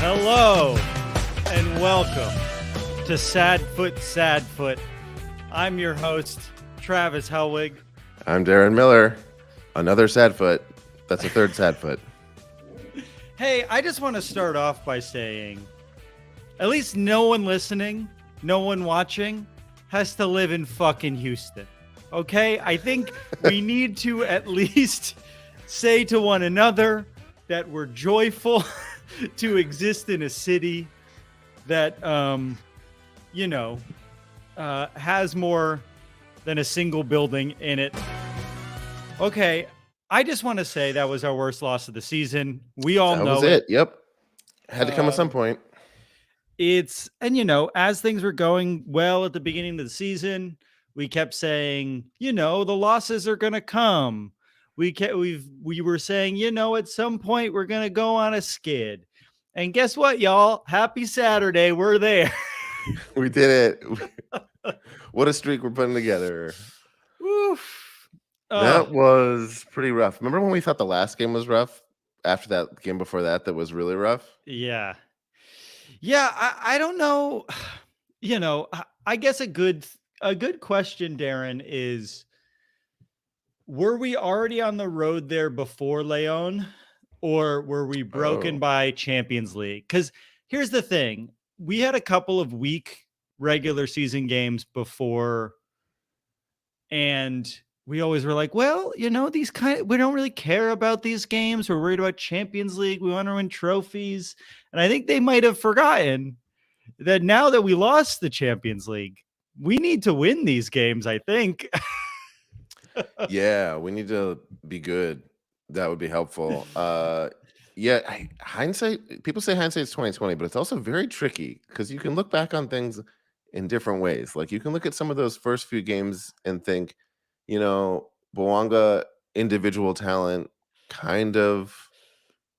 Hello and welcome to Sad Foot. I'm your host, Travis Helwig. I'm Darren Miller. Another sad foot. That's a third sad foot. Hey, I just want to start off by saying, at least no one listening, no one watching has to live in fucking Houston. Okay? I think we need to at least say to one another that we're joyful to exist in a city that, has more than a single building in it. Okay, I just want to say that was our worst loss of the season. We all know was it. Yep. Had to come at some point. As things were going well at the beginning of the season, we kept saying, the losses are going to come. We were saying, at some point we're going to go on a skid. And guess what, y'all? Happy Saturday. We're there. We did it. What a streak we're putting together. Oof. That was pretty rough. Remember when we thought the last game was rough? After that game before that was really rough? Yeah. Yeah, I don't know. I guess a good question, Darren, is were we already on the road there before Leon, or were we broken by Champions League? Because here's the thing. We had a couple of weak regular season games before, and we always were like, well, we don't really care about these games. We're worried about Champions League. We want to win trophies. And I think they might have forgotten that now that we lost the Champions League, we need to win these games, I think. Yeah, we need to be good. That would be helpful. Hindsight, people say hindsight is 20/20, but it's also very tricky because you can look back on things in different ways. Like you can look at some of those first few games and think, Bouanga individual talent kind of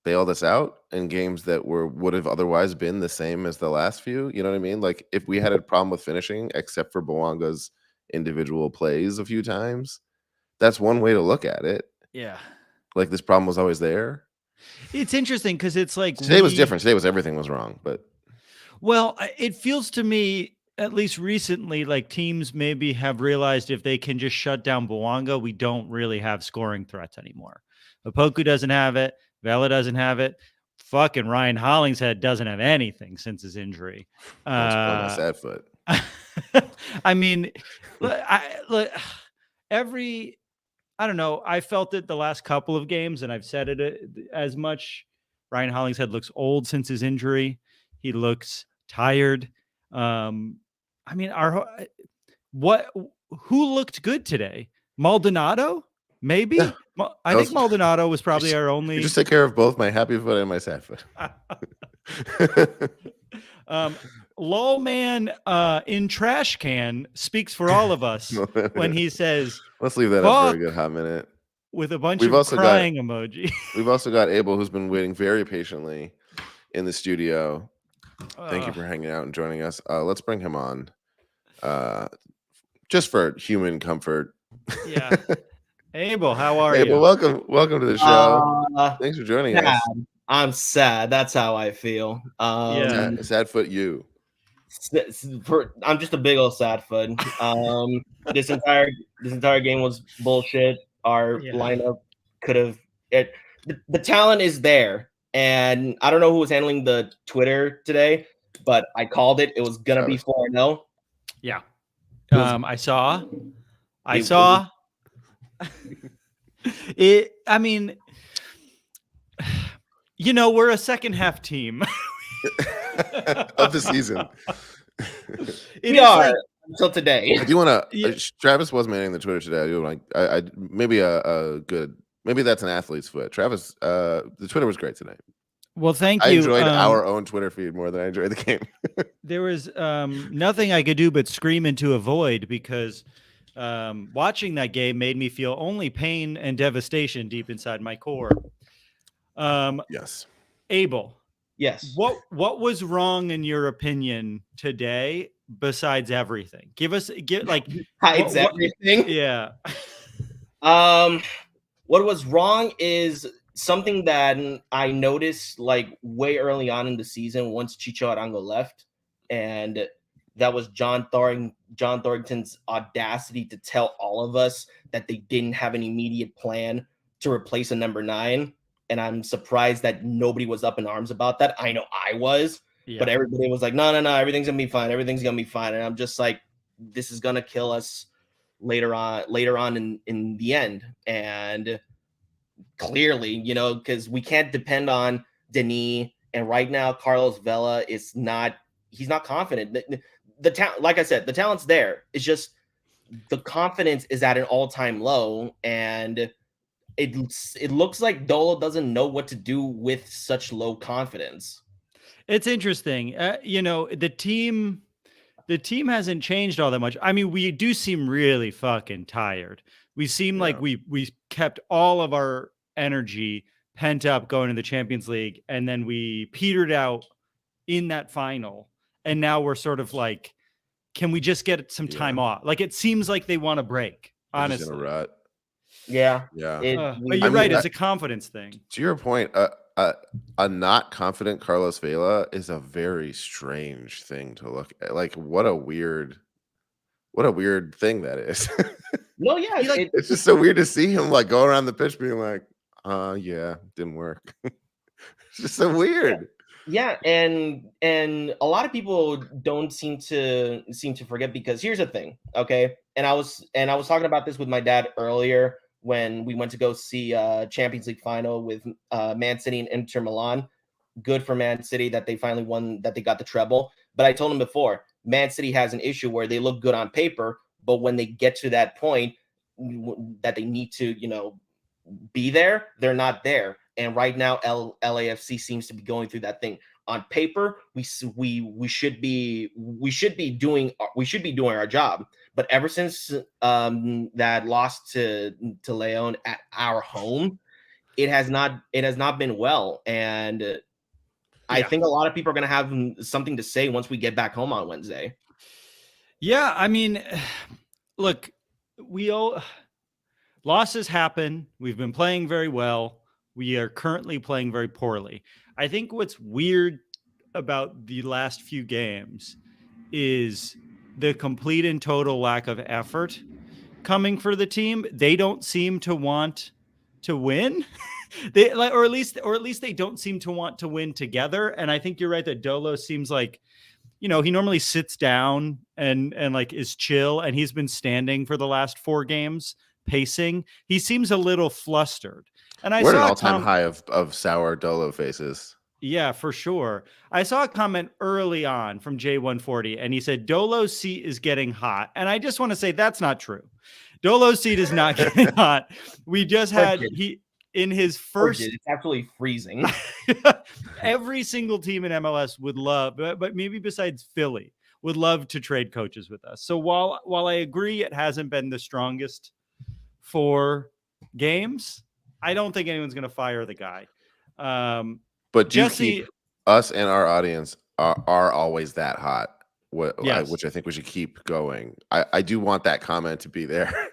bailed us out in games that would have otherwise been the same as the last few. You know what I mean? Like if we had a problem with finishing, except for Bouanga's individual plays a few times, that's one way to look at it. Yeah. Like this problem was always there. It's interesting because it's like today was different. Today was everything was wrong. But it feels to me, at least recently, like teams maybe have realized if they can just shut down Bouanga, we don't really have scoring threats anymore. Opoku doesn't have it. Vela doesn't have it. Fucking Ryan Hollingshead doesn't have anything since his injury. That's sad foot. I mean, I don't know. I felt it the last couple of games, and I've said it as much. Ryan Hollingshead looks old since his injury. He looks tired. Who looked good today? Maldonado? Maybe? Yeah, I think Maldonado was probably our only. You just take care of both my happy foot and my sad foot. Lol man in trash can speaks for all of us when he says, let's leave that up for a good hot minute. With a bunch of crying emoji. We've also got Abel, who's been waiting very patiently in the studio. Thank you for hanging out and joining us. Let's bring him on just for human comfort. Yeah. Abel, how are you? Welcome to the show. Thanks for joining us. I'm sad. That's how I feel. Sad foot you. I'm just a big old sad foot. This entire game was bullshit. Our lineup could have the talent is there. And I don't know who was handling the Twitter today, but I called it. It was gonna be 4-0. Yeah. I saw. It. I mean, we're a second half team of the season. We are until today. I do want to. Travis was manning the Twitter today. I do like. Maybe that's an athlete's foot. Travis, the Twitter was great today. Well, thank you. I enjoyed our own Twitter feed more than I enjoyed the game. There was nothing I could do but scream into a void because watching that game made me feel only pain and devastation deep inside my core. Yes. Abel. Yes. What was wrong in your opinion today besides everything? Everything? Yeah. What was wrong is something that I noticed like way early on in the season once Chicho Arango left, and that was John Thornton's audacity to tell all of us that they didn't have an immediate plan to replace a number 9. And I'm surprised that nobody was up in arms about that. I know I was, but everybody was like, no, everything's gonna be fine. Everything's gonna be fine. And I'm just like, this is gonna kill us later on in the end. And clearly, because we can't depend on Denis. And right now, Carlos Vela he's not confident. The talent, like I said, the talent's there. It's just the confidence is at an all-time low, and it looks like Dolo doesn't know what to do with such low confidence. It's interesting. The team hasn't changed all that much. I mean, we do seem really fucking tired. We seem like we kept all of our energy pent up going to the Champions League, and then we petered out in that final. And now we're sort of like, can we just get some time off? Like, it seems like they want to break, honestly. In a rut. Yeah. But you're right. It's a confidence thing. To your point, a not confident Carlos Vela is a very strange thing to look at. Like, what a weird thing that is. No, yeah. It's just so weird to see him like go around the pitch being like, yeah, didn't work. It's just so weird. Yeah, and a lot of people don't seem to forget, because here's the thing, okay? And I was talking about this with my dad earlier when we went to go see Champions League final with Man City and Inter Milan. Good for Man City that they finally won, that they got the treble. But I told him before, Man City has an issue where they look good on paper, but when they get to that point that they need to, be there, they're not there. And right now, LAFC seems to be going through that thing. On paper, we should be doing our job. But ever since that loss to Leon at our home, it has not been well. And I think a lot of people are going to have something to say once we get back home on Wednesday. Yeah, I mean, look, losses happen. We've been playing very well. We are currently playing very poorly. I think what's weird about the last few games is the complete and total lack of effort coming for the team. They don't seem to want to win. Or at least they don't seem to want to win together. And I think you're right that Dolo seems like, he normally sits down and like is chill, and he's been standing for the last 4 games pacing. He seems a little flustered. And we're at an all-time high of sour Dolo faces. Yeah, for sure. I saw a comment early on from J140, and he said Dolo's seat is getting hot. And I just want to say that's not true. Dolo's seat is not getting hot. We just had in his first. It's absolutely freezing. Every single team in MLS would love, but maybe besides Philly, would love to trade coaches with us. So while I agree it hasn't been the strongest 4 games, I don't think anyone's going to fire the guy. But Jesse, us and our audience are always that hot, which I think we should keep going. I do want that comment to be there.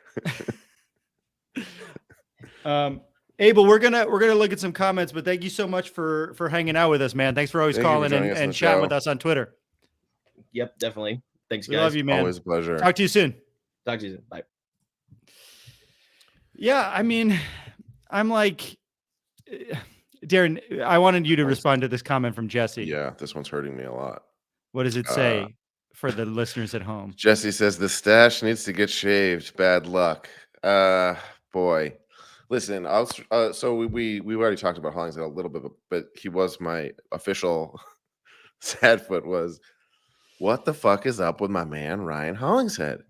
Abel, we're gonna look at some comments, but thank you so much for hanging out with us, man. Thanks for always calling and chatting with us on Twitter. Yep, definitely. Thanks, guys. We love you, man. Always a pleasure. Talk to you soon. Bye. Yeah, I mean, I'm like, Darren, I wanted you to respond to this comment from Jesse. Yeah, this one's hurting me a lot. What does it say for the listeners at home? Jesse says the stash needs to get shaved. Bad luck. Boy. Listen, so we already talked about Hollingshead a little bit, but he was my official sad foot was, what the fuck is up with my man Ryan Hollingshead?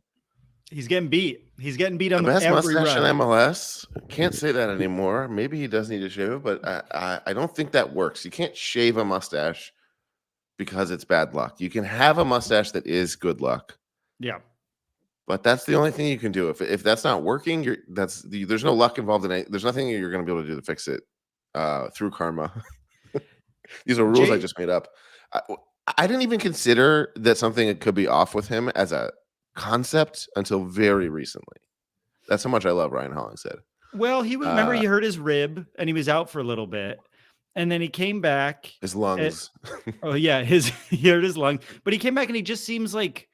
He's getting beat. He's getting beat on the best every mustache run. in MLS. Can't say that anymore. Maybe he does need to shave it, but I don't think that works. You can't shave a mustache because it's bad luck. You can have a mustache that is good luck. Yeah. But that's the only thing you can do. If that's not working, there's no luck involved in it. There's nothing you're going to be able to do to fix it through karma. These are rules I just made up. I didn't even consider that something could be off with him as a concept until very recently. That's how much I love Ryan Hollingshead. Well, remember he hurt his rib and he was out for a little bit, and then he came back. His lungs. Oh yeah, he hurt his lung, but he came back and he just seems like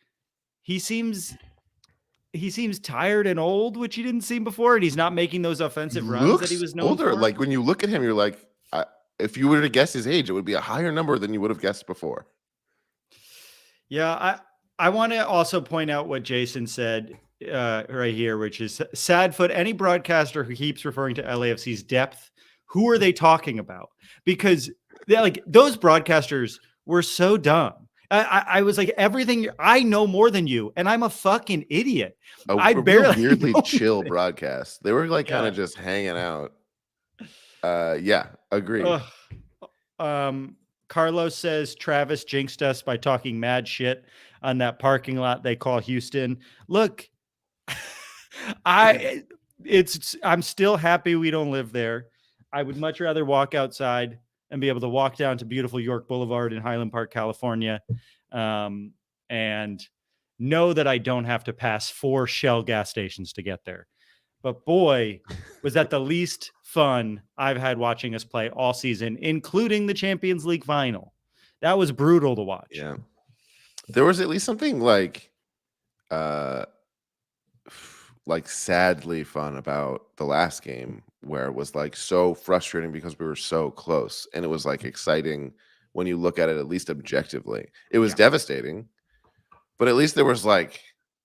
he seems tired and old, which he didn't seem before, and he's not making those offensive runs that he was known older. for. Like when you look at him, you're like, if you were to guess his age, it would be a higher number than you would have guessed before. Yeah, I want to also point out what Jason said right here, which is Sadfoot. Any broadcaster who keeps referring to LAFC's depth, who are they talking about? Because those broadcasters were so dumb. I was like, everything, I know more than you, and I'm a fucking idiot. I barely weirdly chill broadcast. They were like kind of just hanging out. Yeah, agree. Carlos says Travis jinxed us by talking mad shit on that parking lot they call Houston. Look, I'm still happy we don't live there. I would much rather walk outside and be able to walk down to beautiful York Boulevard in Highland Park, California, and know that I don't have to pass 4 Shell gas stations to get there. But boy, was that the least fun I've had watching us play all season, including the Champions League final. That was brutal to watch. Yeah. There was at least something like sadly fun about the last game, where it was like so frustrating because we were so close, and it was like exciting when you look at it, at least objectively. It was devastating, but at least there was like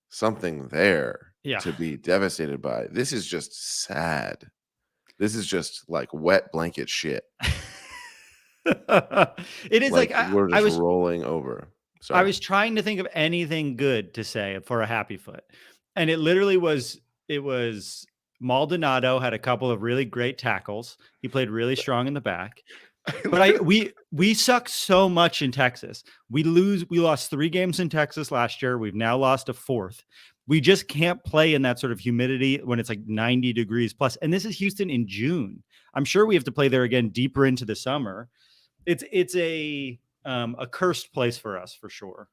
something there to be devastated by. This is just sad. This is just like wet blanket shit. It is like we're just rolling over. Sorry. I was trying to think of anything good to say for a happy foot, and it literally was. It was Maldonado had a couple of really great tackles. He played really strong in the back. But we suck so much in Texas. We lost 3 games in Texas last year. We've now lost a 4th. We just can't play in that sort of humidity when it's like 90 degrees plus. And this is Houston in June. I'm sure we have to play there again deeper into the summer. It's a cursed place for us for sure.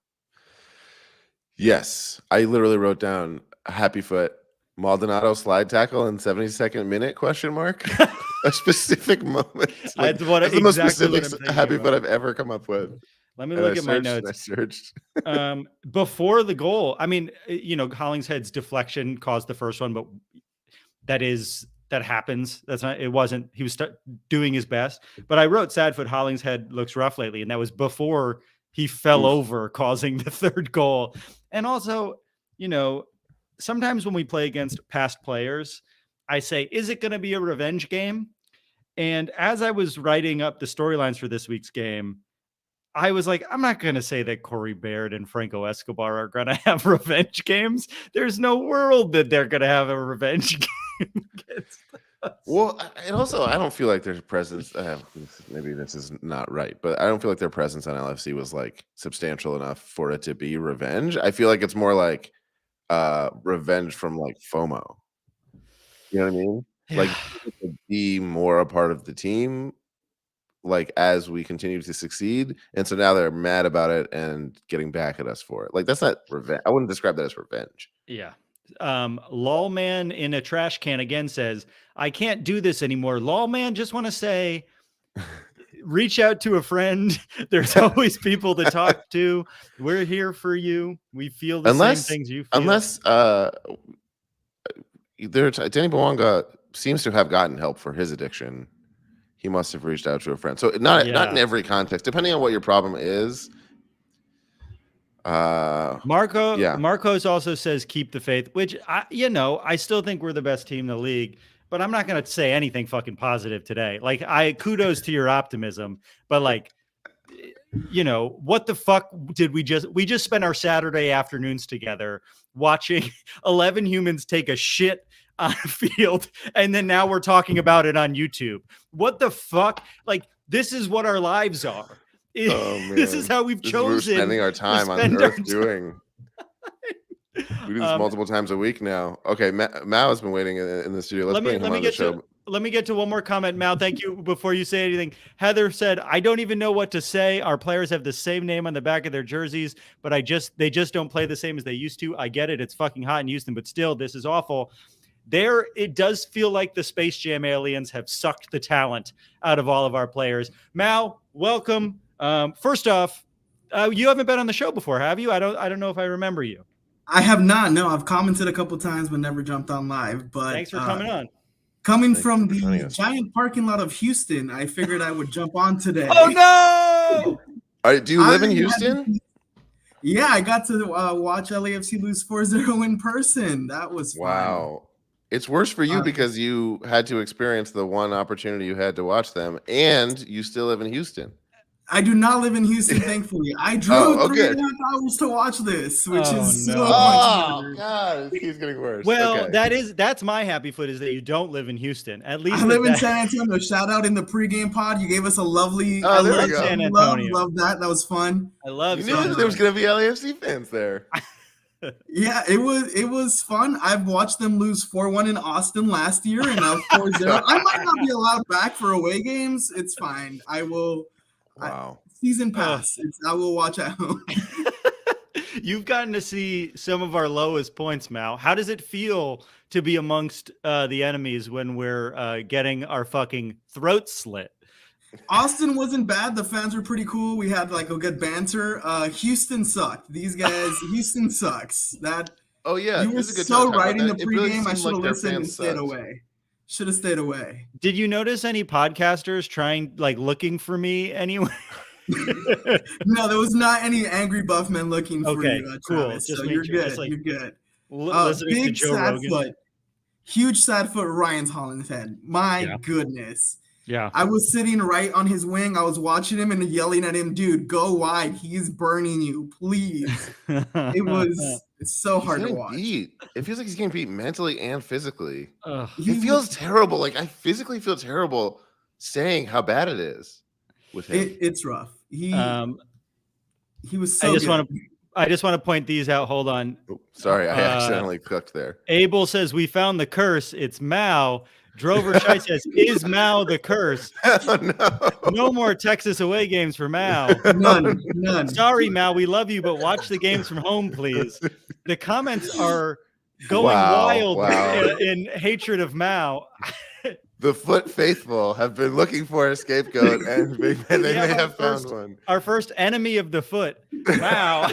Yes, I literally wrote down happy foot Maldonado slide tackle in 72nd minute ? A specific moment. Like, that's the most specific happy foot I've ever come up with. Let me look at my notes. I searched. Before the goal, I mean, Hollingshead's deflection caused the first one, but that happens. That's not. It wasn't. He was doing his best. But I wrote Sadfoot Hollingshead looks rough lately, and that was before he fell over, causing the 3rd goal. And also, sometimes when we play against past players, I say, is it going to be a revenge game? And as I was writing up the storylines for this week's game, I was like, I'm not going to say that Corey Baird and Franco Escobar are going to have revenge games. There's no world that they're going to have a revenge game against us. Well, and also, I don't feel like their presence, maybe this is not right, but I don't feel like their presence on LFC was like substantial enough for it to be revenge. I feel like it's more like revenge from like FOMO. You know what I mean? Yeah. Like to be more a part of the team, like as we continue to succeed, and so now they're mad about it and getting back at us for it. Like that's not revenge. I wouldn't describe that as revenge. Yeah. Lawman in a trash can again says, I can't do this anymore. Lawman, just want to say, reach out to a friend. There's always people to talk to. We're here for you. We feel the same things you feel. Unless Danny Bouanga seems to have gotten help for his addiction. He must have reached out to a friend. So not in every context, depending on what your problem is. Marcos also says keep the faith, which I still think we're the best team in the league, but I'm not going to say anything fucking positive today. Like kudos to your optimism, but like, what the fuck did we just spent our Saturday afternoons together watching 11 humans take a shit on a field, and then now we're talking about it on YouTube. What the fuck? Like, this is what our lives are. This is how we've chosen. We're spending our time on Earth doing. We do this multiple times a week now. Okay, Mau has been waiting in the studio. Let's bring him on the show. Let me get to one more comment, Mau. Thank you. Before you say anything, Heather said, I don't even know what to say. Our players have the same name on the back of their jerseys, but they just don't play the same as they used to. I get it. It's fucking hot in Houston, but still, this is awful. it does feel like the Space Jam aliens have sucked the talent out of all of our players. Mau, welcome. First off, you haven't been on the show before, have you? I don't know if I remember you. I have not. No, I've commented a couple times but never jumped on live. But thanks for coming on. Coming from the giant parking lot of Houston, I figured I would jump on today. Oh no! Do you live in Houston? Yeah, I got to watch LAFC lose 4-0 in person. That was fun. Wow. It's worse for you because you had to experience the one opportunity you had to watch them, and you still live in Houston. I do not live in Houston, thankfully. I drove 3.5 hours to watch this, which is so much better. God, he's getting worse. Well, that's my happy foot is that you don't live in Houston. At least I live in San Antonio. Shout out in the pregame pod. You gave us a lovely San Antonio. Love that. That was fun. I love. You knew there was going to be LAFC fans there. Yeah, it was fun. I've watched them lose 4-1 in Austin last year, and now 4-0. I might not be allowed back for away games. It's fine. I will. Wow. Season pass. I will watch at home. You've gotten to see some of our lowest points, Mau. How does it feel to be amongst the enemies when we're getting our fucking throats slit? Austin wasn't bad. The fans were pretty cool. We had like a good banter. Houston sucked. These guys, Houston sucks. Oh yeah, you were so right in the pregame. I should have listened and stayed away. Should have stayed away. Did you notice any podcasters looking for me anywhere? No, there was not any angry buff men looking for you. Cool. Just so you're good. You're good. Big sad foot. Huge sad foot. Ryan's Hollingshead. My goodness. Yeah. I was sitting right on his wing. I was watching him and yelling at him, dude, go wide. He's burning you. Please. It's so hard to watch. It feels like he's getting beat mentally and physically. It feels terrible. Like I physically feel terrible saying how bad it is with him. It's rough. He was so I just want to point these out. Hold on. Oh, sorry, I accidentally clicked there. Abel says we found the curse. It's Mau. Drover Shai says, is Mau the curse? Oh, no. No more Texas away games for Mau. None. Sorry, Mau. We love you, but watch the games from home, please. The comments are going wild in hatred of Mau. The foot faithful have been looking for a scapegoat, and they may have found one. Our first enemy of the foot, Mau.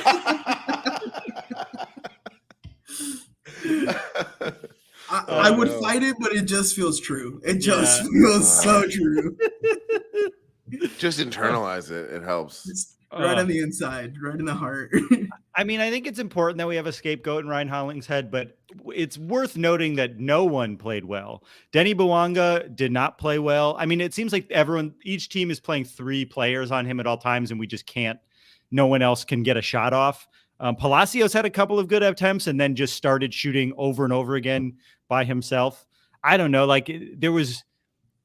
I would fight it, but it just feels true. It just feels so true. Just internalize it. It helps. It's right on the inside, right in the heart. I mean, I think it's important that we have a scapegoat in Ryan Hollingshead, but it's worth noting that no one played well. Denny Bouanga did not play well. I mean, it seems like each team is playing 3 players on him at all times, and we just can't. No one else can get a shot off. Palacios had a couple of good attempts and then just started shooting over and over again by himself. I don't know. Like there was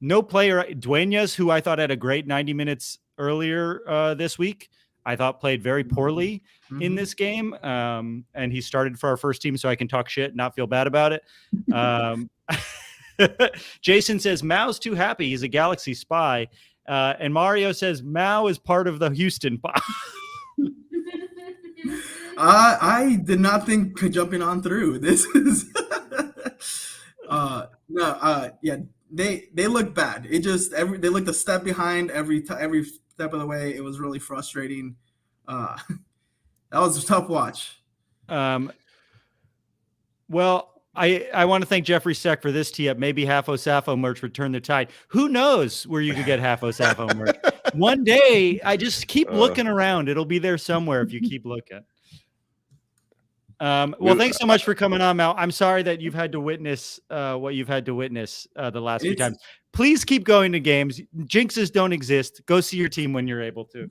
no player. Duenas, who I thought had a great 90 minutes earlier this week, I thought played very poorly in this game. And he started for our first team, so I can talk shit and not feel bad about it. Jason says Mau's too happy. He's a Galaxy spy. And Mario says Mau is part of the Houston pod. I did not think jumping on through. This is they look bad. It just they looked a step behind every step of the way. It was really frustrating. That was a tough watch. Well, I want to thank Jeffrey Steck for this tee up. Maybe half Osafo merch would turn the tide. Who knows where you could get half Osafo merch? One day, I just keep looking around. It'll be there somewhere if you keep looking. Well, thanks so much for coming on, Mau. I'm sorry that you've had to witness what you've had to witness the last few times. Please keep going to games. Jinxes don't exist. Go see your team when you're able to.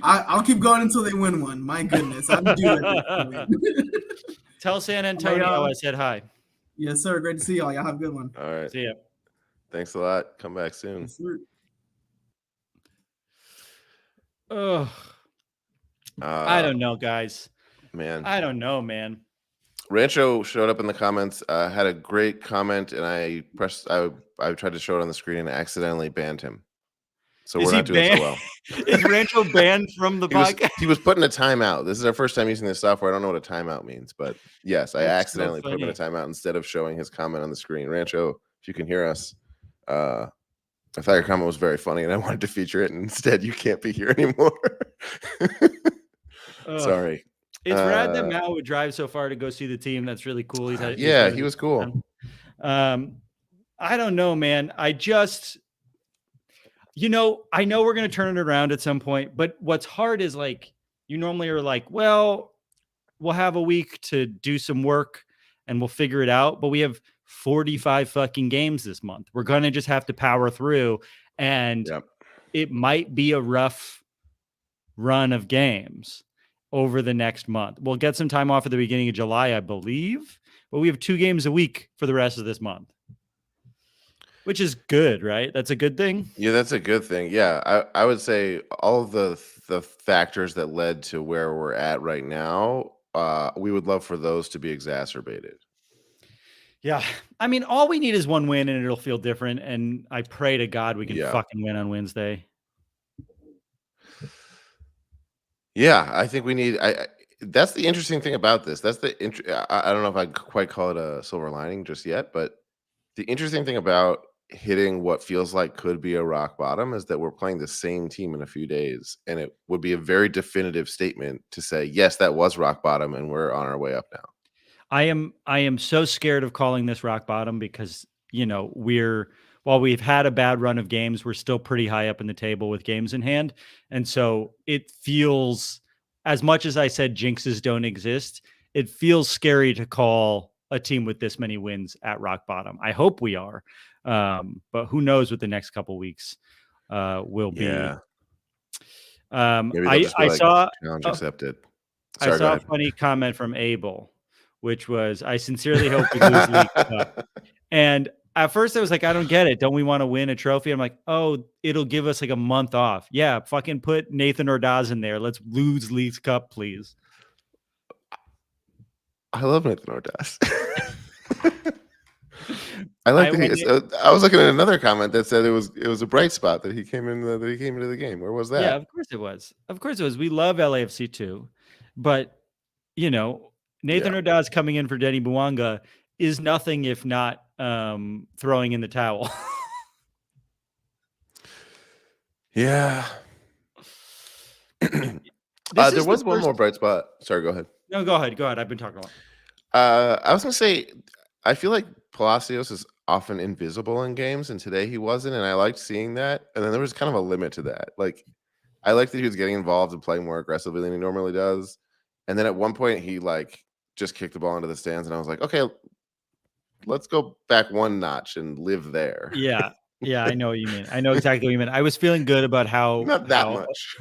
I'll keep going until they win one. My goodness. I'm due. Tell San Antonio I said hi. Yes, sir. Great to see y'all. Y'all have a good one. All right. See ya. Thanks a lot. Come back soon. Yes, sir. I don't know, guys. Man, I don't know, man. Rancho showed up in the comments, had a great comment, and I tried to show it on the screen and accidentally banned him. So Is we're he not doing so banned? well. Is Rancho banned from the podcast? He was put in a timeout. This is our first time using this software. I don't know what a timeout means, but yes, I That's so accidentally put him in a funny. timeout instead of showing his comment on the screen. Rancho, if you can hear us, I thought your comment was very funny and I wanted to feature it, and instead you can't be here anymore. Ugh. Sorry. It's rad that Mau would drive so far to go see the team. That's really cool. He's Yeah, he was cool. I don't know, man. I know we're going to turn it around at some point, but what's hard is like, you normally are like, well, we'll have a week to do some work and we'll figure it out. But we have 45 fucking games this month. We're going to just have to power through, and it might be a rough run of games over the next month. We'll get some time off at the beginning of July, I believe, but we have 2 games a week for the rest of this month, which is good, right? That's a good thing. Yeah, that's a good thing. Yeah, I would say all of the factors that led to where we're at right now, we would love for those to be exacerbated. Yeah. I mean, all we need is one win and it'll feel different. And I pray to God we can fucking win on Wednesday. Yeah, I think we need. That's the interesting thing about this. That's the. I don't know if I'd quite call it a silver lining just yet, but the interesting thing about hitting what feels like could be a rock bottom is that we're playing the same team in a few days, and it would be a very definitive statement to say, yes, that was rock bottom, and we're on our way up now. I am so scared of calling this rock bottom because while we've had a bad run of games, we're still pretty high up in the table with games in hand. And so it feels, as much as I said jinxes don't exist, it feels scary to call a team with this many wins at rock bottom. I hope we are. But who knows what the next couple weeks will be. Yeah. Maybe I saw challenge accepted. Sorry, I saw a funny comment from Abel, which was, I sincerely hope we lose League Cup. And at first I was like, I don't get it. Don't we want to win a trophy? I'm like, oh, it'll give us like a month off. Yeah, fucking put Nathan Ordaz in there. Let's lose League Cup, please. I love Nathan Ordaz. I was looking at another comment that said it was a bright spot that he came into the game. Where was that? Yeah, of course it was. Of course it was. We love LAFC too, but Nathan Ordaz coming in for Denny Bouanga is nothing if not throwing in the towel. Yeah. There was one more bright spot. Sorry, go ahead. No, go ahead. I've been talking a lot. I was gonna say, I feel like Palacios is often invisible in games, and today he wasn't, and I liked seeing that. And then there was kind of a limit to that. Like, I liked that he was getting involved and playing more aggressively than he normally does. And then at one point, he just kicked the ball into the stands, and I was like, okay, let's go back one notch and live there. Yeah, I know what you mean. I know exactly what you mean. I was feeling good about how not that much.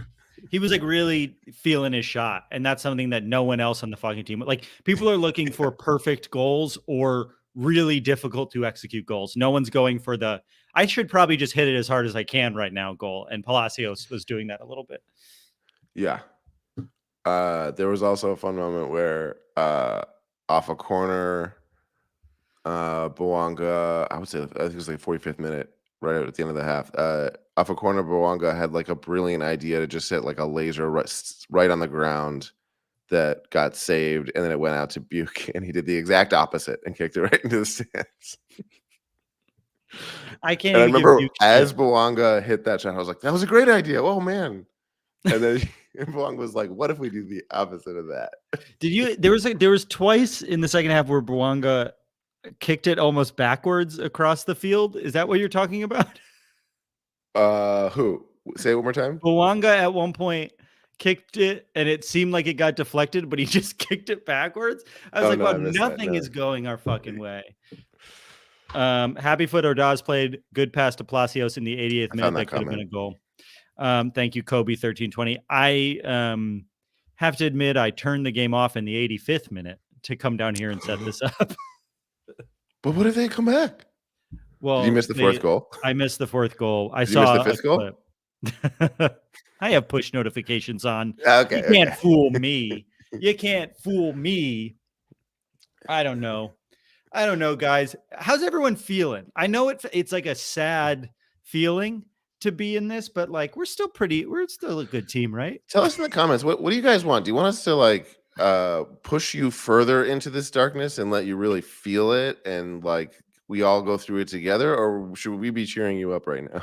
He was like really feeling his shot, and that's something that no one else on the fucking team. Like, people are looking for perfect goals or really difficult to execute goals. No one's going for the I should probably just hit it as hard as I can right now goal. And Palacios was doing that a little bit. Yeah. There was also a fun moment where off a corner, Bouanga, I think it was like 45th minute, right at the end of the half. Off a corner, Bouanga had like a brilliant idea to just hit like a laser right on the ground that got saved, and then it went out to Buke, and he did the exact opposite and kicked it right into the stands. I can't. And I remember as Bouanga hit that shot, I was like, "That was a great idea! Oh man!" And then Bouanga was like, "What if we do the opposite of that?" Did you? There was twice in the second half where Bouanga kicked it almost backwards across the field. Is that what you're talking about? Who? Say it one more time. Bouanga at one point kicked it, and it seemed like it got deflected, but he just kicked it backwards. I was wow, nothing is going our fucking way. Happy Foot Ordaz played good pass to Palacios in the 88th minute. That could have been a goal. Thank you, Kobe 1320. I have to admit, I turned the game off in the 85th minute to come down here and set this up. But what if they come back? Well, did you miss the fourth goal? I missed the fourth goal. Did you miss the fifth goal? I have push notifications on. Okay, you can't fool me. You can't fool me. I don't know, guys. How's everyone feeling? I know it's like a sad feeling to be in this, but like we're still a good team, right? Tell us in the comments, what do you guys want? Do you want us to like push you further into this darkness and let you really feel it, and like we all go through it together, or should we be cheering you up right now?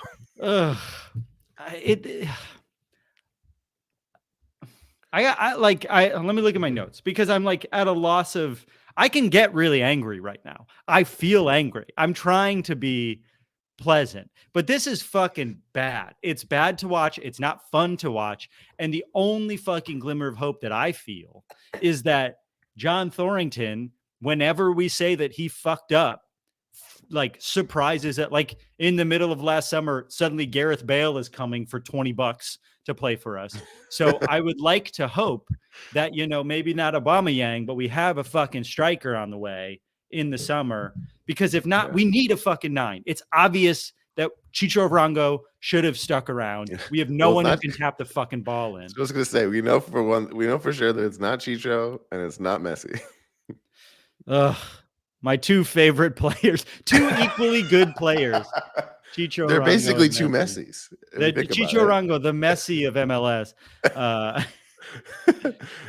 Let me look at my notes, because I'm like at a loss of, I can get really angry right now. I feel angry. I'm trying to be pleasant, but this is fucking bad. It's bad to watch. It's not fun to watch. And the only fucking glimmer of hope that I feel is that John Thorrington, whenever we say that he fucked up, like surprises it, like in the middle of last summer, suddenly Gareth Bale is coming for $20 to play for us. So I would like to hope that, maybe not Aubameyang, but we have a fucking striker on the way in the summer, because if not, we need a fucking 9. It's obvious that Chicho Arango should have stuck around. We have no one who can tap the fucking ball in. I was going to say, we know for sure that it's not Chicho and it's not Messi. My 2 favorite players, 2 equally good players. Chicho They're Arango basically 2 Messis. Chicho Arango, the Messi of MLS. A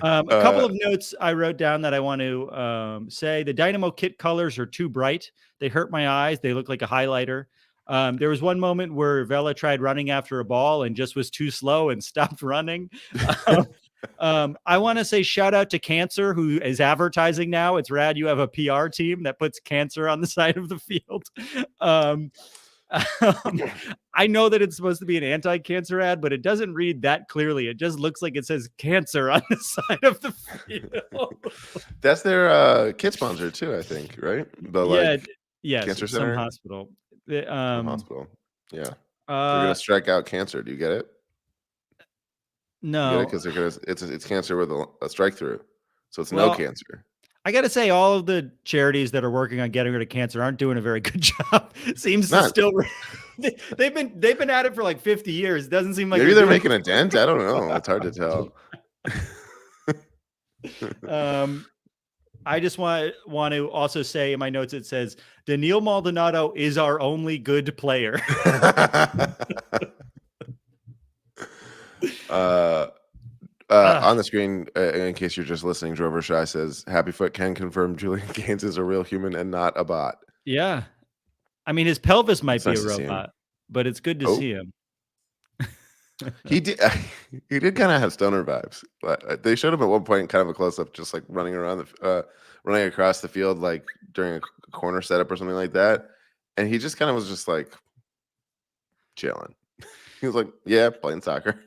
couple of notes I wrote down that I want to say. The Dynamo kit colors are too bright. They hurt my eyes. They look like a highlighter. There was one moment where Vela tried running after a ball and just was too slow and stopped running. I want to say shout out to Cancer, who is advertising now. It's rad. You have a PR team that puts Cancer on the side of the field. I know that it's supposed to be an anti-cancer ad, but it doesn't read that clearly. It just looks like it says cancer on the side of the field. That's their kit sponsor too, I think, right? Yes, Cancer Center? some hospital. Hospital. Yeah. They're gonna strike out cancer. Do you get it? No, because it's cancer with a strike through, so it's no cancer. I got to say, all of the charities that are working on getting rid of cancer aren't doing a very good job. Seems to still they've been at it for like 50 years. It doesn't seem like maybe they're making a dent. I don't know. It's hard to tell. I just want to also say in my notes, it says Daniil Maldonado is our only good player. On the screen, in case you're just listening, Drover Shy says Happyfoot can confirm Julian Gaines is a real human and not a bot. Yeah, I mean his pelvis might be a robot, but it's good to see him. He did kind of have stoner vibes. They showed him at one point, kind of a close up, just like running around running across the field, like during a corner setup or something like that, and he just kind of was just like chilling. He was like, "Yeah, playing soccer."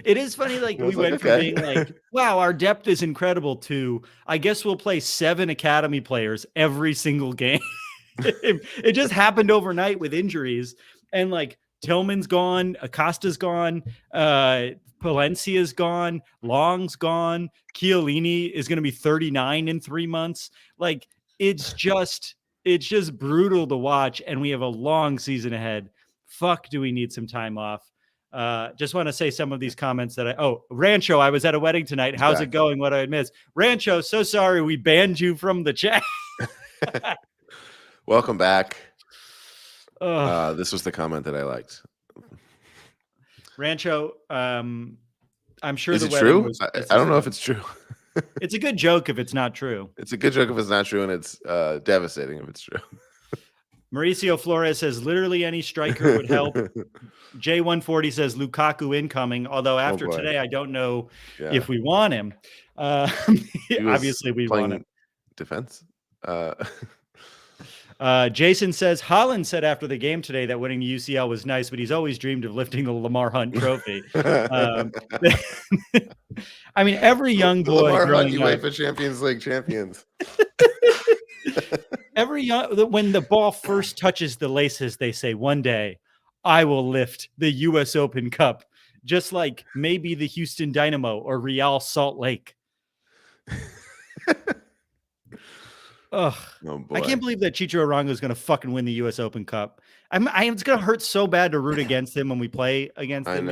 It is funny, like we went from being like, wow, our depth is incredible, to I guess we'll play 7 academy players every single game. It just happened overnight with injuries, and like Tillman's gone, Acosta's gone, Palencia's gone, Long's gone, Chiellini is going to be 39 in 3 months. Like it's just brutal to watch, and we have a long season ahead. Fuck, do we need some time off? Just want to say some of these comments that Rancho, I was at a wedding tonight. How's it going? What I missed? Rancho, so sorry we banned you from the chat. Welcome back. This was the comment that I liked. Rancho, I'm sure is it true? I don't know if it's true. It's a good joke if it's not true. It's a good joke if it's not true, and it's devastating if it's true. Mauricio Flores says literally any striker would help. J140 says Lukaku incoming, although after today I don't know if we want him. Obviously we want him. Defense. Jason says Holland said after the game today that winning the UCL was nice, but he's always dreamed of lifting the Lamar Hunt trophy. I mean, every young boy Lamar Hunt UEFA Champions League champions. When the ball first touches the laces, they say, one day I will lift the U.S. Open Cup, just like maybe the Houston Dynamo or Real Salt Lake. Ugh. Oh, I can't believe that Chicho Arango is going to fucking win the U.S. Open Cup. It's going to hurt so bad to root against him when we play against him.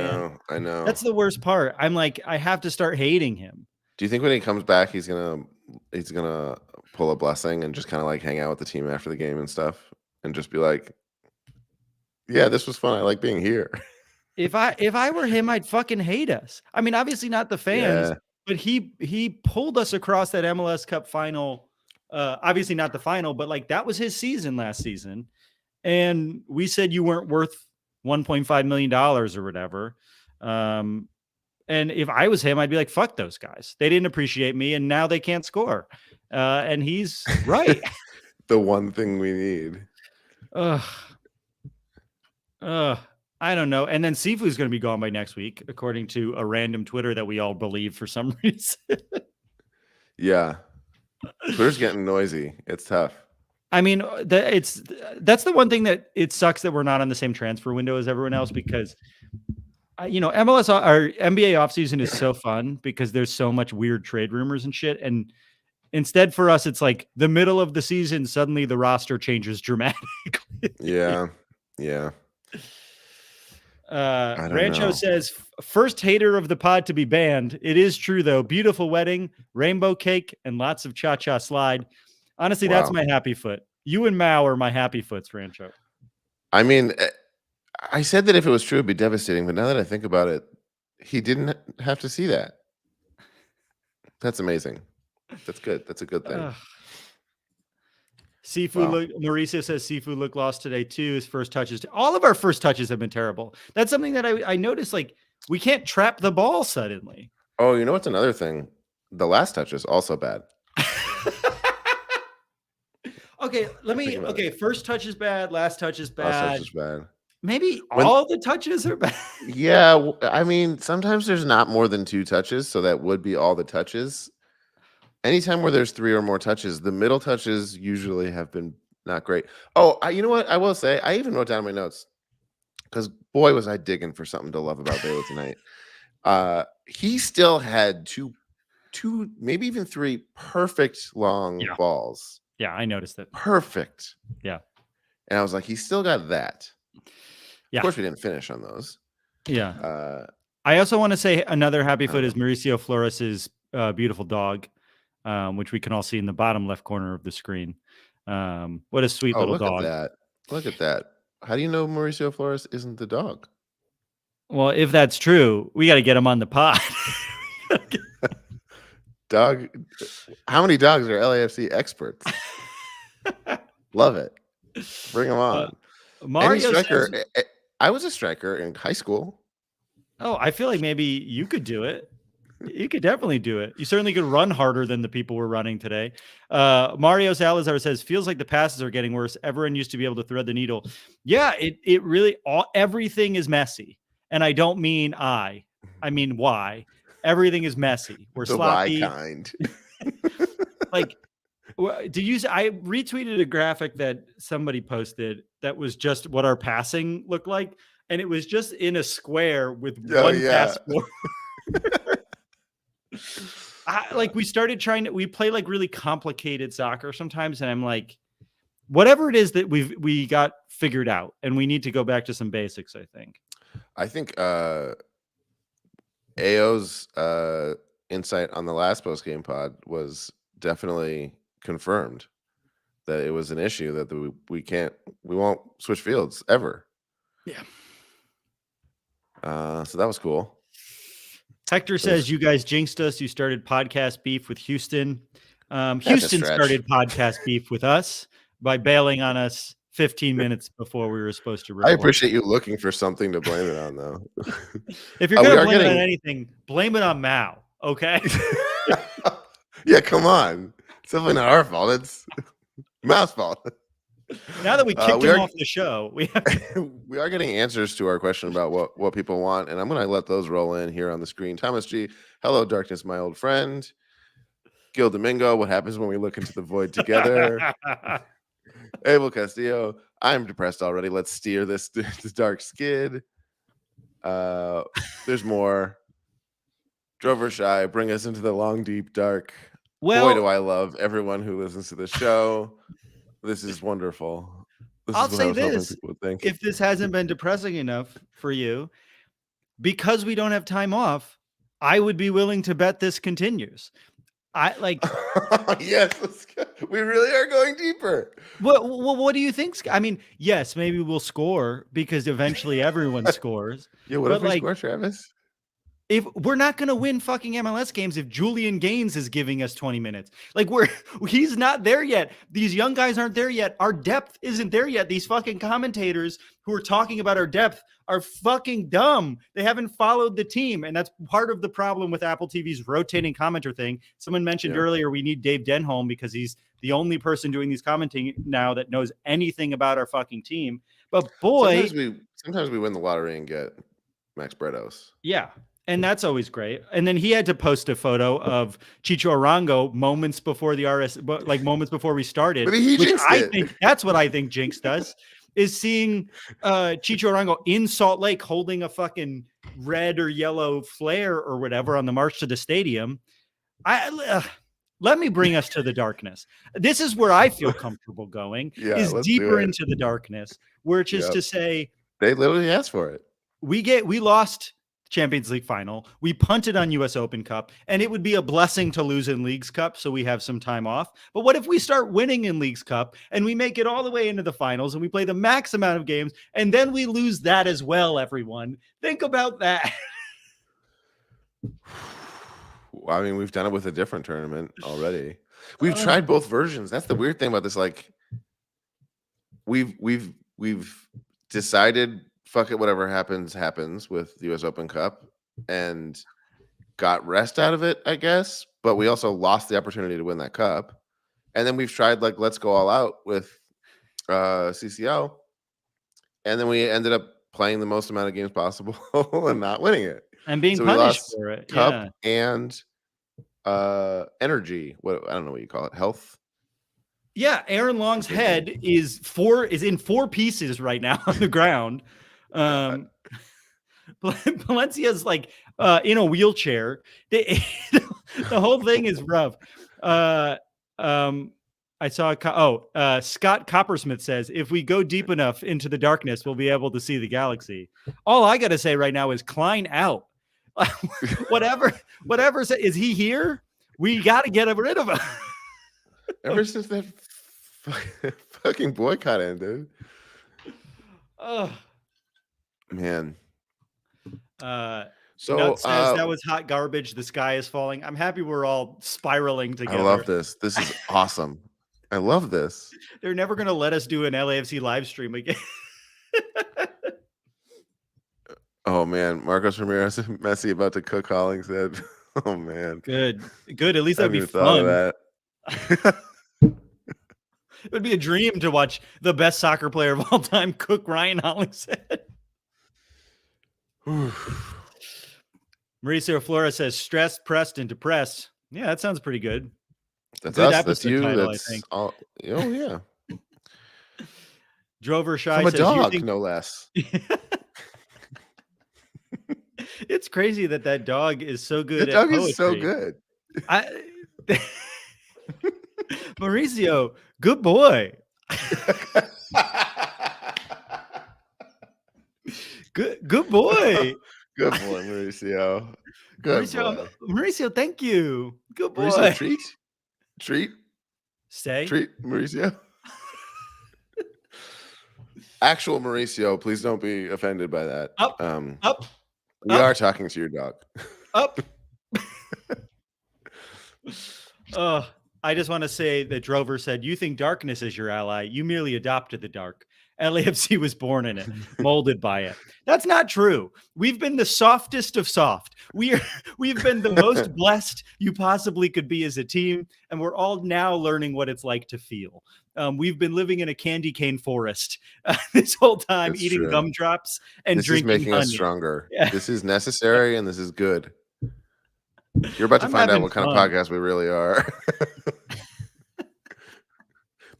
I know. That's the worst part. I'm like, I have to start hating him. Do you think when he comes back, he's gonna pull a blessing and just kind of like hang out with the team after the game and stuff, and just be like, Yeah, this was fun. I like being here. If I were him, I'd fucking hate us. I mean, obviously not the fans, Yeah. but he pulled us across that MLS Cup final. Obviously not the final, but like that was his season last season. And we said you weren't worth $1.5 million or whatever. And if I was him, I'd be like, fuck those guys. They didn't appreciate me, and now they can't score. And he's right. The one thing we need. I don't know. And then Sifu's going to be gone by next week, according to a random Twitter that we all believe for some reason. Yeah. Twitter's getting noisy. It's tough. I mean, that's the one thing that it sucks that we're not on the same transfer window as everyone else, because MLS or NBA offseason is so fun because there's so much weird trade rumors and shit. And instead for us, it's like the middle of the season, suddenly the roster changes dramatically. Yeah. Yeah. Rancho says, first hater of the pod to be banned. It is true, though. Beautiful wedding, rainbow cake, and lots of cha-cha slide. Honestly, that's my happy foot. You and Mau are my happy foots, Rancho. I mean, I said that if it was true, it'd be devastating. But now that I think about it, he didn't have to see that. That's amazing. That's good. That's a good thing. Mauricio says Sifu looked lost today too. His first touches. All of our first touches have been terrible. That's something that I noticed. Like, we can't trap the ball suddenly. Oh, you know what's another thing? The last touch is also bad. Okay, first touch is bad. Last touch is bad. Last touch is bad. Maybe all the touches are bad. Yeah, I mean, sometimes there's not more than 2 touches, so that would be all the touches. Anytime where there's 3 or more touches, the middle touches usually have been not great. Oh, you know what? I will say, I even wrote down in my notes, because boy, was I digging for something to love about Vela tonight. He still had two, maybe even 3 perfect long balls. Yeah, I noticed it. Perfect. Yeah. And I was like, he's still got that. Yeah. Of course, we didn't finish on those. Yeah. I also want to say another happy foot is Mauricio Flores's beautiful dog, which we can all see in the bottom left corner of the screen. What a sweet little dog. Look at that. How do you know Mauricio Flores isn't the dog? Well, if that's true, we got to get him on the pod. Dog. How many dogs are LAFC experts? Love it. Bring them on. Mario striker. I was a striker in high school. Oh, I feel like maybe you could do it. You could definitely do it. You certainly could run harder than the people we're running today. Mario Salazar says, feels like the passes are getting worse. Everyone used to be able to thread the needle. Yeah, it really, everything is messy. And I don't mean I mean why. Everything is messy. We're sloppy. Why kind. Like, I retweeted a graphic that somebody posted that was just what our passing looked like. And it was just in a square with one pass forward. We started we play like really complicated soccer sometimes. And I'm like, whatever it is that we got figured out, and we need to go back to some basics, I think. AO's insight on the last post-game pod was definitely confirmed that it was an issue that we won't switch fields ever. Yeah. So that was cool. Hector says, you guys jinxed us. You started podcast beef with Houston. Houston started podcast beef with us by bailing on us 15 minutes before we were supposed to record. I appreciate you looking for something to blame it on, though. If you're going to blame it on anything, blame it on Mau, okay? Yeah, come on. It's definitely not our fault. It's Mau's fault. Now that we kicked him off the show, we are getting answers to our question about what people want, and I'm going to let those roll in here on the screen. Thomas G, hello, darkness, my old friend. Gil Domingo, what happens when we look into the void together? Abel Castillo, I'm depressed already. Let's steer this dark skid. There's more. Drover Shy, bring us into the long, deep, dark. Boy, do I love everyone who listens to the show. This is wonderful. I'll say this. If this hasn't been depressing enough for you, because we don't have time off, I would be willing to bet this continues. I like. Yes, let's go. We really are going deeper. What do you think? I mean, yes, maybe we'll score because eventually everyone scores. Yeah, what But if we like, score, Travis? if we're not going to win fucking MLS games if Julian Gaines is giving us 20 minutes, like he's not there yet. These young guys aren't there yet. Our depth isn't there yet. These fucking commentators who are talking about our depth are fucking dumb. They haven't followed the team. And that's part of the problem with Apple TV's rotating commenter thing. Someone mentioned earlier, we need Dave Denholm because he's the only person doing these commenting now that knows anything about our fucking team. But boy, sometimes we win the lottery and get Max Bredos. Yeah. And that's always great. And then he had to post a photo of Chicho Arango moments before moments before we started. But he which jinxed I it. think that's what I think Jinx does, is seeing Chicho Arango in Salt Lake holding a fucking red or yellow flare or whatever on the march to the stadium. Let me bring us to the darkness. This is where I feel comfortable going, is deeper into the darkness, which is to say, they literally asked for it. We lost Champions League final. We punted on US Open Cup, and it would be a blessing to lose in Leagues Cup, so we have some time off. But what if we start winning in Leagues Cup and we make it all the way into the finals and we play the max amount of games and then we lose that as well, everyone? Think about that. I mean, we've done it with a different tournament already. We've tried both versions. That's the weird thing about this. Like, we've decided, fuck it, whatever happens with the US Open Cup, and got rest out of it, I guess. But we also lost the opportunity to win that cup. And then we've tried, like, let's go all out with CCL. And then we ended up playing the most amount of games possible and not winning it. And being punished for it. Cup and energy. What, I don't know what you call it. Health. Yeah, Aaron Long's head is in 4 pieces right now on the ground. Palencia's like in a wheelchair. The whole thing is rough. I saw Scott Coppersmith says, if we go deep enough into the darkness, we'll be able to see the galaxy. All I got to say right now is Klein out. whatever is he here? We got to get rid of him. Ever since that fucking boycott ended. Oh man. So Nut says that was hot garbage. The sky is falling. I'm happy we're all spiraling together. I love this. This is awesome. I love this. They're never going to let us do an LAFC live stream again. Oh man, Marcos Ramirez and Messi about to cook Hollingshead. Oh man, good. At least that'd be fun. That. It would be a dream to watch the best soccer player of all time cook Ryan Hollingshead. Mauricio Flores says stressed, pressed, and depressed. Yeah, that sounds pretty good. That's good us. That's you. Title, that's I think. Oh yeah. Drover Shy From a says dog, no less. It's crazy that dog is so good. The dog poetry. Is so good. Mauricio, good boy. Good boy. Good boy, Mauricio. Good boy. Mauricio, thank you. Good boy. Mauricio, treat. Stay. Treat, Mauricio. Actual Mauricio, please don't be offended by that. Up. We are talking to your dog. Up. I just want to say that Drover said, you think darkness is your ally. You merely adopted the dark. LAFC was born in it, molded by it. That's not true. We've been the softest of soft. We've been the most blessed you possibly could be as a team, and we're all now learning what it's like to feel. We've been living in a candy cane forest this whole time, That's eating true. gumdrops and this drinking is making honey. us stronger. Yeah. This is necessary, and this is good. You're about to find out what kind of podcast we really are.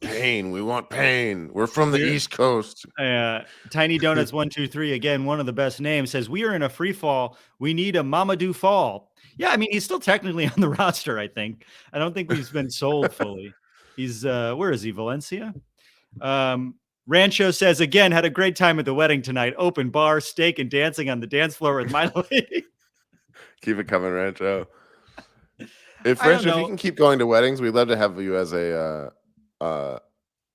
Pain. We want pain. We're from the East Coast. Tiny Donuts 123, again, one of the best names, says we are in a free fall. We need a Mamadou Fall. Yeah, I mean, he's still technically on the roster, I think. I don't think he's been sold fully. He's where is he? Valencia? Rancho says, again, had a great time at the wedding tonight. Open bar, steak, and dancing on the dance floor with my lady. Keep it coming, Rancho. If I don't Rancho, if you know. can keep going to weddings, we'd love to have you as a out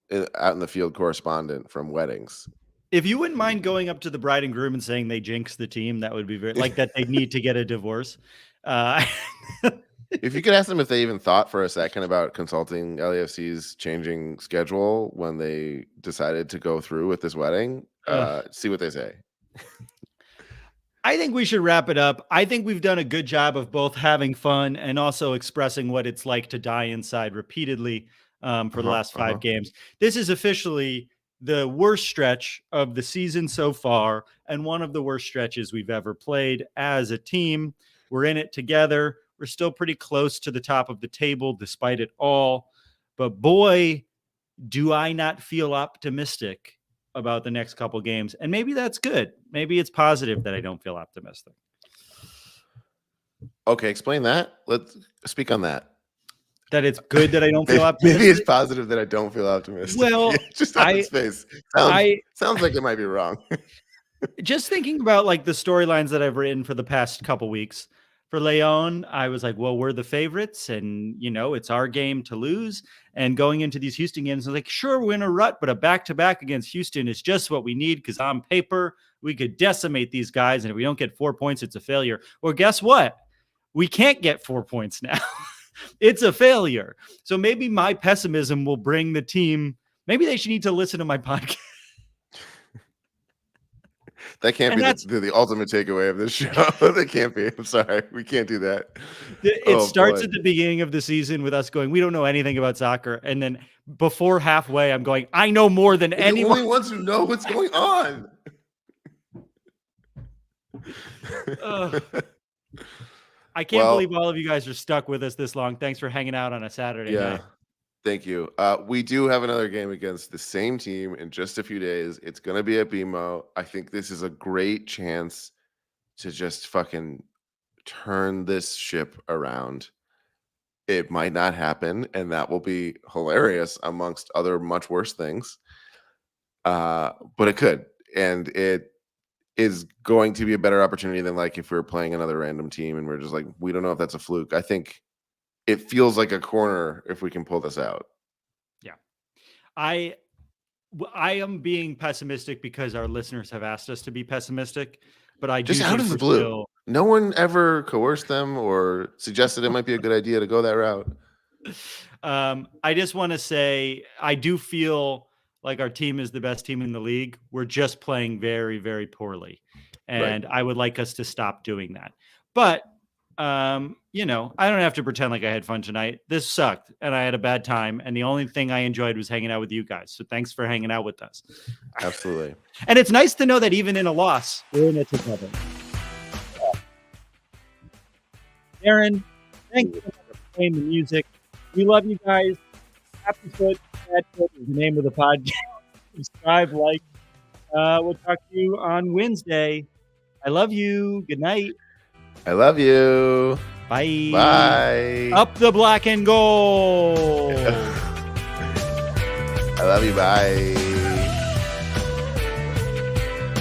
in the field correspondent from weddings. If you wouldn't mind going up to the bride and groom and saying they jinxed the team, that would be very like that. They need to get a divorce. If you could ask them if they even thought for a second about consulting LAFC's changing schedule when they decided to go through with this wedding, see what they say. I think we should wrap it up. I think we've done a good job of both having fun and also expressing what it's like to die inside repeatedly for the last 5 games. This is officially the worst stretch of the season so far and one of the worst stretches we've ever played as a team. We're in it together. We're still pretty close to the top of the table despite it all. But boy, do I not feel optimistic about the next couple games. And maybe that's good. Maybe it's positive that I don't feel optimistic. Okay, explain that. Let's speak on that. That it's good that I don't feel optimistic. Maybe it's positive that I don't feel optimistic. Well, just on its face. Sounds like it might be wrong. Just thinking about like the storylines that I've written for the past couple weeks. For Leon, I was like, well, we're the favorites and, you know, it's our game to lose. And going into these Houston games, I was like, sure, we're in a rut, but a back-to-back against Houston is just what we need because on paper, we could decimate these guys. And if we don't get 4 points, it's a failure. Well, guess what? We can't get 4 points now. It's a failure. So maybe my pessimism will bring the team. Maybe they should need to listen to my podcast. That can't be the ultimate takeaway of this show. That can't be. I'm sorry. We can't do that. It starts at the beginning of the season with us going, we don't know anything about soccer. And then before halfway, I'm going, I know more than anyone. The only ones who know what's going on. I can't believe all of you guys are stuck with us this long. Thanks for hanging out on a Saturday night. Thank you. We do have another game against the same team in just a few days. It's going to be at BMO. I think this is a great chance to just fucking turn this ship around. It might not happen, and that will be hilarious amongst other much worse things. But it could. And it is going to be a better opportunity than like if we were playing another random team and we're just like, we don't know if that's a fluke. I think it feels like a corner if we can pull this out. Yeah. I am being pessimistic because our listeners have asked us to be pessimistic, but I just out of the blue. No one ever coerced them or suggested it might be a good idea to go that route. I just want to say, I do feel like our team is the best team in the league. We're just playing very, very poorly. And I would like us to stop doing that. But you know, I don't have to pretend like I had fun tonight. This sucked and I had a bad time. And the only thing I enjoyed was hanging out with you guys. So thanks for hanging out with us. Absolutely. And it's nice to know that even in a loss, we're in it together. Darren, thank you for playing the music. We love you guys. Happy Foot, Bad Foot is the name of the podcast. Subscribe, like. We'll talk to you on Wednesday. I love you. Good night. I love you. Bye. Bye. Up the black and gold. I love you. Bye.